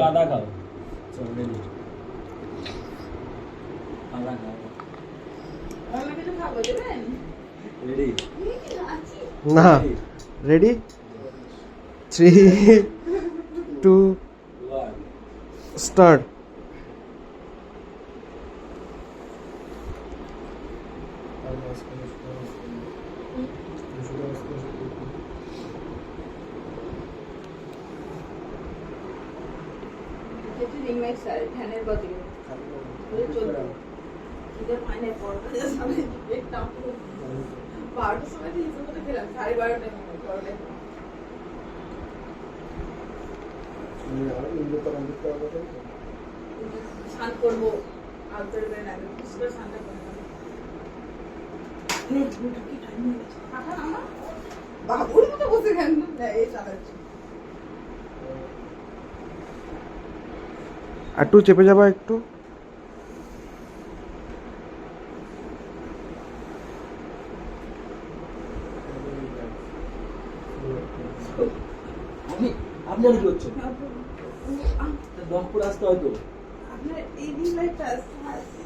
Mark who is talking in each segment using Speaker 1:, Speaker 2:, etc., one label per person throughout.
Speaker 1: আদা খাও চল রেডি আদা খাও
Speaker 2: আমি কিছু খাবো দেবেন
Speaker 1: রেডি
Speaker 3: না রেডি 3 2 স্টার্ট
Speaker 2: একটু রিং মাইক স্যার ফ্যানের বদলে বলে চলতো খিদে পায় না পড়তে যাবে একটা 12টার সময় দিয়ে হিসেবে খেলাম 12:30টায় পড়লে স্নান করবো আউটডোর বের আগে কিসের স্নানটা করবো কি টাইম হয়ে গেছে কাকা আমার বাবুর মতো বসে গেল এই চালাচ্ছি
Speaker 3: একটু চেপে যাবা একটু
Speaker 1: আপনি কি হচ্ছে রংপুর আসতে হয়তো
Speaker 2: আপনার এই দিন লাইটটা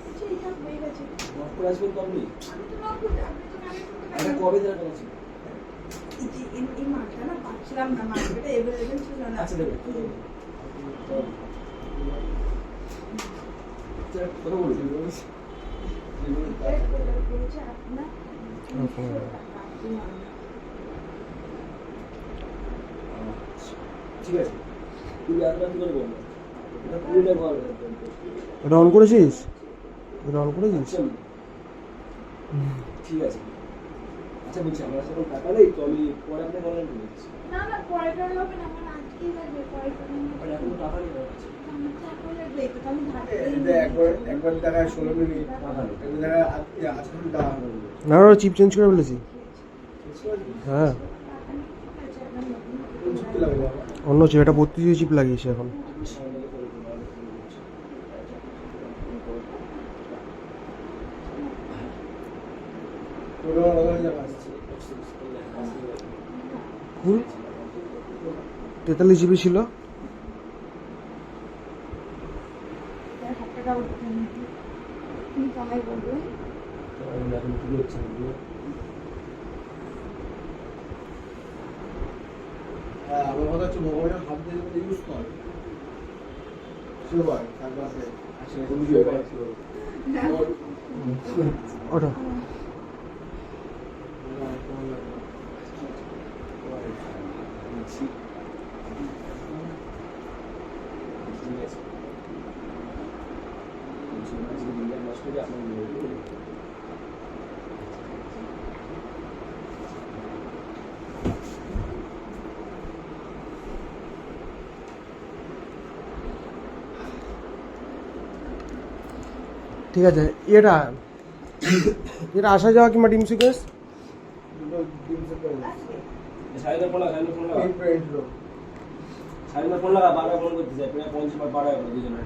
Speaker 2: কিছু এটা হয়ে গেছে
Speaker 1: রংপুর আসবেন তো আপনি
Speaker 2: আমি তো রংপুর আপনি তো কানে
Speaker 1: এটা কবে ধরে করেছি
Speaker 2: এই মাঠটা না পাচ্ছিলাম না মার্কেটে এভেলেবেল ছিল না
Speaker 1: আচ্ছা দেখো কথা বলছি ঠিক আছে তুই এতটা কি করে বলবো এটা পুরোটা বলবো
Speaker 3: এটা অন করেছিস এটা অন করেছিস
Speaker 1: ঠিক আছে আচ্ছা বলছি আমার সাথে টাকা নেই তো আমি পরে আপনাকে অনলাইন করে দিচ্ছি
Speaker 2: না না পরে করে হবে না আমার আজকেই লাগবে পরে করে
Speaker 1: আর এখন টাকা নেই আমার কাছে।
Speaker 2: আমার টাকা লাগবে তো আমি ধার
Speaker 4: একবার টাকায় 16 মিনিট
Speaker 1: টাকা নেই
Speaker 4: একবার টাকায় আজকাল টাকা
Speaker 3: না না চিপ চেঞ্জ করে ফেলেছি হ্যাঁ
Speaker 4: চুক্তি লাগবে বাবা
Speaker 3: অন্য চিপ এটা 32 চিপ লাগিয়েছে এখন
Speaker 4: পুরো ওখানে যাবা
Speaker 3: কুল 43 জিবি ছিল
Speaker 2: টাকা উঠবে তুমি কামাই করবে
Speaker 1: এখন কি হচ্ছে
Speaker 4: হ্যাঁ আমার কথা হচ্ছে মোবাইলটা হাত দিয়ে ইউজ কর সবাই তারপর আছে
Speaker 1: আসলে বুঝিয়ে পারছি
Speaker 3: ওটা ঠিক আছে এটা এটা আসা যাওয়া কিংবা টিম সিকোয়েন্স
Speaker 4: দুটো ডিম সেট করে
Speaker 1: সাইডে ফোন লাগা
Speaker 4: এই প্রিন্ট লো
Speaker 1: সাইডে ফোন লাগা বারবার ফোন করতে চাই প্রায় 50 বার বাড়ায় দুজনে